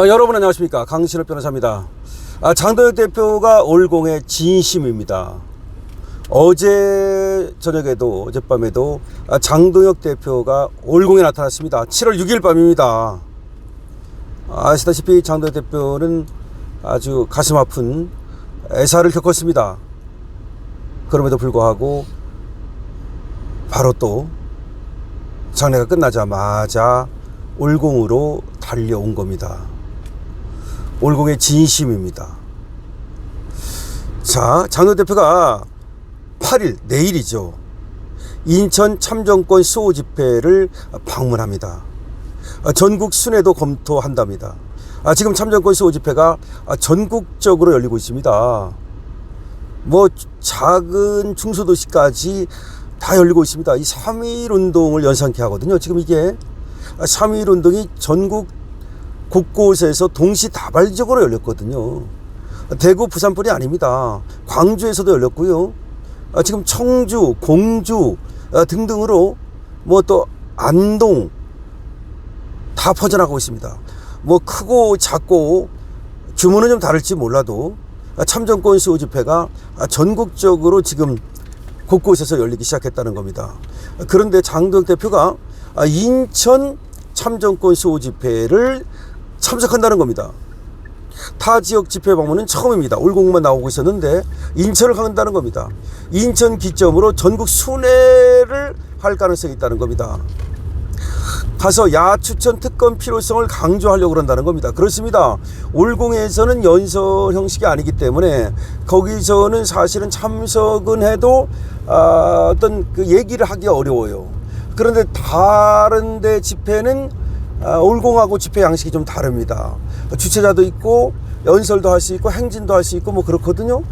여러분 안녕하십니까, 강신업 변호사입니다. 장도혁 대표가 올공의 진심입니다. 어제 저녁에도 어젯밤에도 장도혁 대표가 올공에 나타났습니다. 7월 6일 밤입니다. 아시다시피 장도혁 대표는 아주 가슴 아픈 애사를 겪었습니다. 그럼에도 불구하고 바로 또 장례가 끝나자마자 올공으로 달려온 겁니다. 올공의 진심입니다. 자, 장도혁 대표가 8일, 내일이죠, 인천 참정권 수호 집회를 방문합니다. 전국 순회도 검토한답니다. 지금 참정권 수호 집회가 전국적으로 열리고 있습니다. 뭐 작은 중소도시까지 다 열리고 있습니다. 이 3.1 운동을 연상케 하거든요. 지금 이게 3.1 운동이 전국 곳곳에서 동시다발적으로 열렸거든요. 대구, 부산뿐이 아닙니다. 광주에서도 열렸고요. 지금 청주, 공주 등등으로 뭐 또 안동 다 퍼져나가고 있습니다. 뭐 크고 작고 규모는 좀 다를지 몰라도 참정권 수호 집회가 전국적으로 지금 곳곳에서 열리기 시작했다는 겁니다. 그런데 장도혁 대표가 인천 참정권 수호 집회를 참석한다는 겁니다. 타 지역 집회 방문은 처음입니다. 올공만 나오고 있었는데 인천을 간다는 겁니다. 인천 기점으로 전국 순회를 할 가능성이 있다는 겁니다. 가서 야추천 특검 필요성을 강조하려고 그런다는 겁니다. 그렇습니다. 올공에서는 연설 형식이 아니기 때문에 거기서는 사실은 참석은 해도 어떤 그 얘기를 하기 어려워요. 그런데 다른 데 집회는 올공하고 집회 양식이 좀 다릅니다. 주최자도 있고 연설도 할 수 있고 행진도 할 수 있고 뭐 그렇거든요.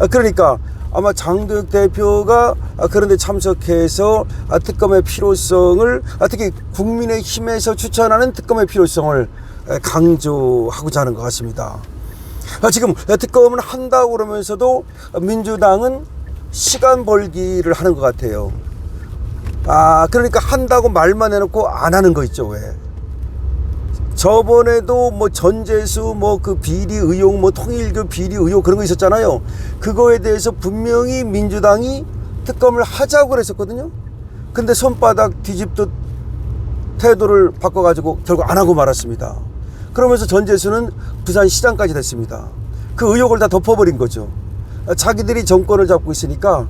그러니까 아마 장도혁 대표가 그런데 참석해서 특검의 필요성을, 특히 국민의힘에서 추천하는 특검의 필요성을 강조하고자 하는 것 같습니다. 지금 특검을 한다고 그러면서도 민주당은 시간 벌기를 하는 것 같아요. 그러니까 한다고 말만 해놓고 안 하는 거 있죠. 왜? 저번에도 뭐 전재수 뭐 그 비리 의혹, 뭐 통일교 비리 의혹 그런 거 있었잖아요. 그거에 대해서 분명히 민주당이 특검을 하자고 그랬었거든요. 근데 손바닥 뒤집듯 태도를 바꿔가지고 결국 안 하고 말았습니다. 그러면서 전재수는 부산시장까지 됐습니다. 그 의혹을 다 덮어버린 거죠. 자기들이 정권을 잡고 있으니까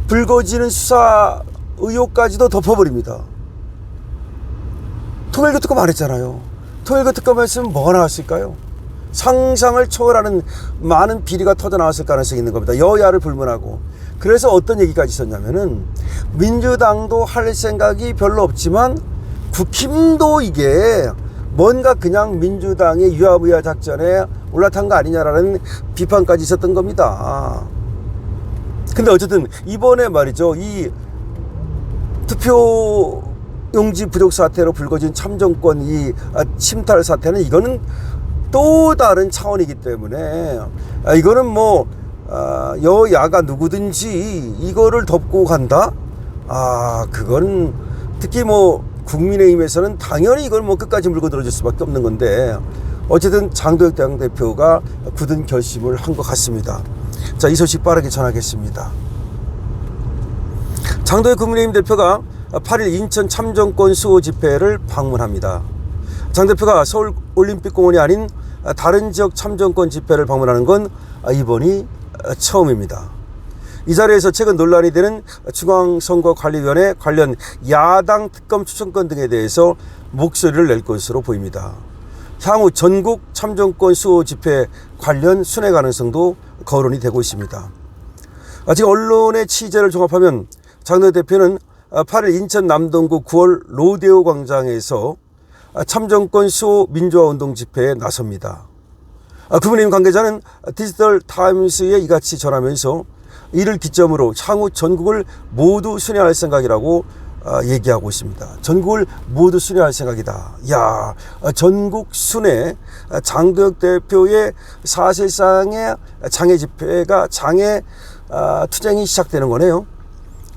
불거지는 수사 의혹까지도 덮어버립니다. 통일교 특검 안 했잖아요. 통일교 특검 했으면 뭐가 나왔을까요? 상상을 초월하는 많은 비리가 터져나왔을 가능성이 있는 겁니다. 여야를 불문하고. 그래서 어떤 얘기까지 있었냐면은 민주당도 할 생각이 별로 없지만 국힘도 이게 뭔가 그냥 민주당의 유야무야 작전에 올라탄 거 아니냐라는 비판까지 있었던 겁니다. 근데 어쨌든 이번에 말이죠, 이 투표 용지 부족 사태로 불거진 참정권 이 침탈 사태는 이거는 또 다른 차원이기 때문에 이거는 뭐 여야가 누구든지 이거를 덮고 간다? 그건 특히 뭐 국민의힘에서는 당연히 이걸 뭐 끝까지 물고 들어줄 수밖에 없는 건데, 어쨌든 장도혁 당대표가 굳은 결심을 한 것 같습니다. 자, 이 소식 빠르게 전하겠습니다. 장도혁 국민의힘 대표가 8일 인천 참정권 수호 집회를 방문합니다. 장 대표가 서울 올림픽공원이 아닌 다른 지역 참정권 집회를 방문하는 건 이번이 처음입니다. 이 자리에서 최근 논란이 되는 중앙선거관리위원회 관련 야당 특검 추천권 등에 대해서 목소리를 낼 것으로 보입니다. 향후 전국 참정권 수호 집회 관련 순회 가능성도 거론이 되고 있습니다. 지금 언론의 취재를 종합하면 장도혁 대표는 8일 인천 남동구 9월 로데오 광장에서 참정권 수호 민주화운동 집회에 나섭니다. 국민의힘 관계자는 디지털 타임스에 이같이 전하면서 이를 기점으로 향후 전국을 모두 순회할 생각이라고 얘기하고 있습니다. 전국을 모두 순회할 생각이다. 야, 전국 순회, 장도혁 대표의 사실상의 장애 집회가 장애 투쟁이 시작되는 거네요.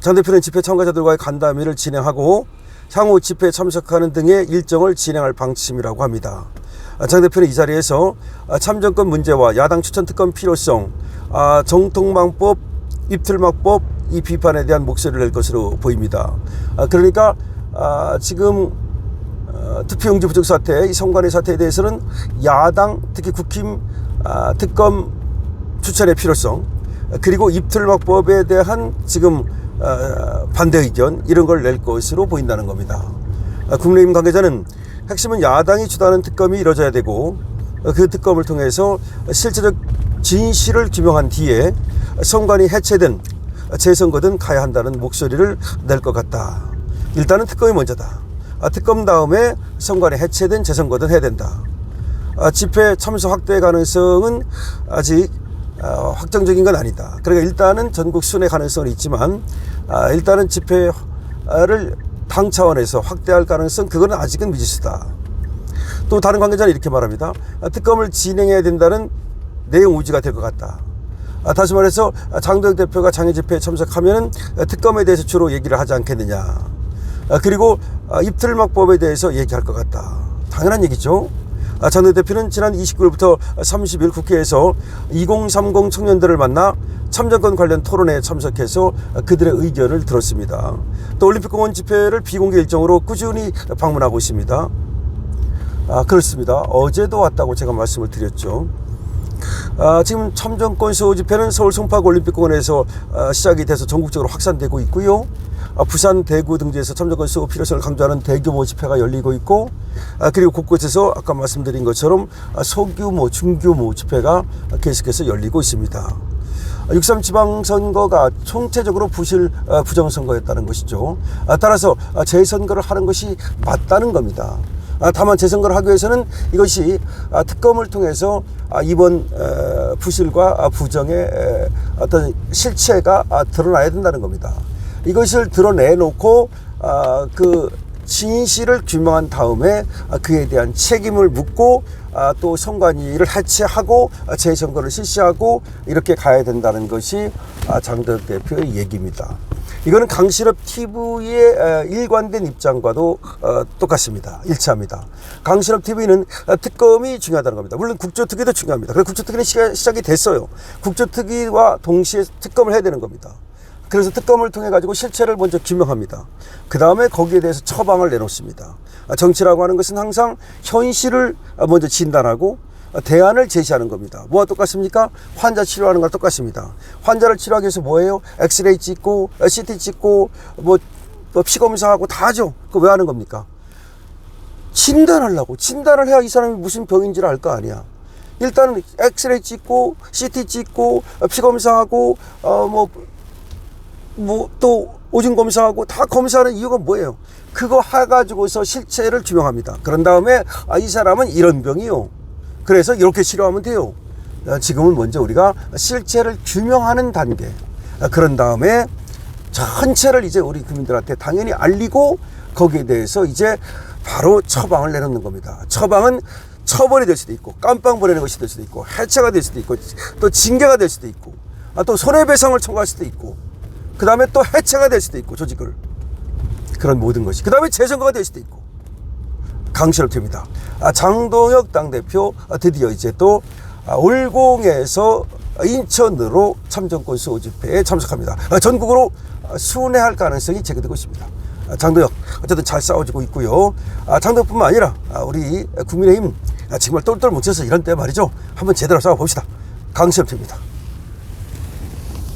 장 대표는 집회 참가자들과의 간담회를 진행하고 향후 집회에 참석하는 등의 일정을 진행할 방침이라고 합니다. 장 대표는 이 자리에서 참정권 문제와 야당 추천 특검 필요성, 정통망법, 입틀막법 이 비판에 대한 목소리를 낼 것으로 보입니다. 그러니까 지금 투표용지 부족 사태, 이 선관위 사태에 대해서는 야당, 특히 국힘 특검 추천의 필요성, 그리고 입틀막법에 대한 지금 반대 의견 이런 걸 낼 것으로 보인다는 겁니다. 국민의힘 관계자는 핵심은 야당이 주도하는 특검이 이루어져야 되고 그 특검을 통해서 실제적 진실을 규명한 뒤에 선관위 해체든 재선거든 가야 한다는 목소리를 낼 것 같다. 일단은 특검이 먼저다. 특검 다음에 선관위 해체든 재선거든 해야 된다. 집회 참석 확대 가능성은 아직 확정적인 건 아니다. 그러니까 일단은 전국 순회 가능성은 있지만 일단은 집회를 당 차원에서 확대할 가능성 그거는 아직은 미지수다. 또 다른 관계자는 이렇게 말합니다. 특검을 진행해야 된다는 내용 우지가 될 것 같다. 다시 말해서 장도혁 대표가 장애 집회에 참석하면 특검에 대해서 주로 얘기를 하지 않겠느냐. 그리고 입틀막법에 대해서 얘기할 것 같다. 당연한 얘기죠. 장도혁 대표는 지난 29일부터 30일 국회에서 2030 청년들을 만나 참정권 관련 토론회에 참석해서 그들의 의견을 들었습니다. 또 올림픽공원 집회를 비공개 일정으로 꾸준히 방문하고 있습니다. 그렇습니다. 어제도 왔다고 제가 말씀을 드렸죠. 지금 참정권 수호 집회는 서울 송파구 올림픽공원에서 시작이 돼서 전국적으로 확산되고 있고요. 부산, 대구 등지에서 참정권 수호 필요성을 강조하는 대규모 집회가 열리고 있고, 그리고 곳곳에서 아까 말씀드린 것처럼 소규모, 중규모 집회가 계속해서 열리고 있습니다. 6.3 지방선거가 총체적으로 부정선거였다는 것이죠. 따라서 재선거를 하는 것이 맞다는 겁니다. 다만 재선거를 하기 위해서는 이것이 특검을 통해서 이번 부실과 부정의 어떤 실체가 드러나야 된다는 겁니다. 이것을 드러내놓고 그 진실을 규명한 다음에 그에 대한 책임을 묻고 또 선관위를 해체하고 재선거를 실시하고 이렇게 가야 된다는 것이 장도혁 대표의 얘기입니다. 이거는 강실업 TV의 일관된 입장과도 똑같습니다. 일치합니다. 강실업 TV는 특검이 중요하다는 겁니다. 물론 국조특위도 중요합니다. 그래서 국조특위는 시작이 됐어요. 국조특위와 동시에 특검을 해야 되는 겁니다. 그래서 특검을 통해 가지고 실체를 먼저 규명합니다. 그 다음에 거기에 대해서 처방을 내놓습니다. 정치라고 하는 것은 항상 현실을 먼저 진단하고 대안을 제시하는 겁니다. 뭐와 똑같습니까? 환자 치료하는 거랑 똑같습니다. 환자를 치료하기 위해서 뭐예요? 엑스레이 찍고 CT 찍고 뭐 피검사하고 다 하죠. 그거 왜 하는 겁니까? 진단하려고. 진단을 해야 이 사람이 무슨 병인지를 알 거 아니야. 일단은 엑스레이 찍고 CT 찍고 피검사하고 또 오줌 검사하고 다 검사하는 이유가 뭐예요? 그거 해가지고서 실체를 규명합니다. 그런 다음에 이 사람은 이런 병이요. 그래서 이렇게 치료하면 돼요. 지금은 먼저 우리가 실체를 규명하는 단계. 그런 다음에 전체를 이제 우리 국민들한테 당연히 알리고 거기에 대해서 이제 바로 처방을 내놓는 겁니다. 처방은 처벌이 될 수도 있고 깜빵 보내는 것이 될 수도 있고 해체가 될 수도 있고 또 징계가 될 수도 있고 또 손해배상을 청구할 수도 있고 그 다음에 또 해체가 될 수도 있고 조직을 그런 모든 것이 그 다음에 재선거가 될 수도 있고 강실업 TV입니다. 장도혁 당대표 드디어 이제 또 올공에서 인천으로 참정권 수호 집회에 참석합니다. 전국으로 순회할 가능성이 제기되고 있습니다. 장도혁 어쨌든 잘 싸워주고 있고요. 장도혁뿐만 아니라 우리 국민의힘 정말 똘똘 뭉쳐서 이런 때 말이죠. 한번 제대로 싸워봅시다. 강실업 TV입니다.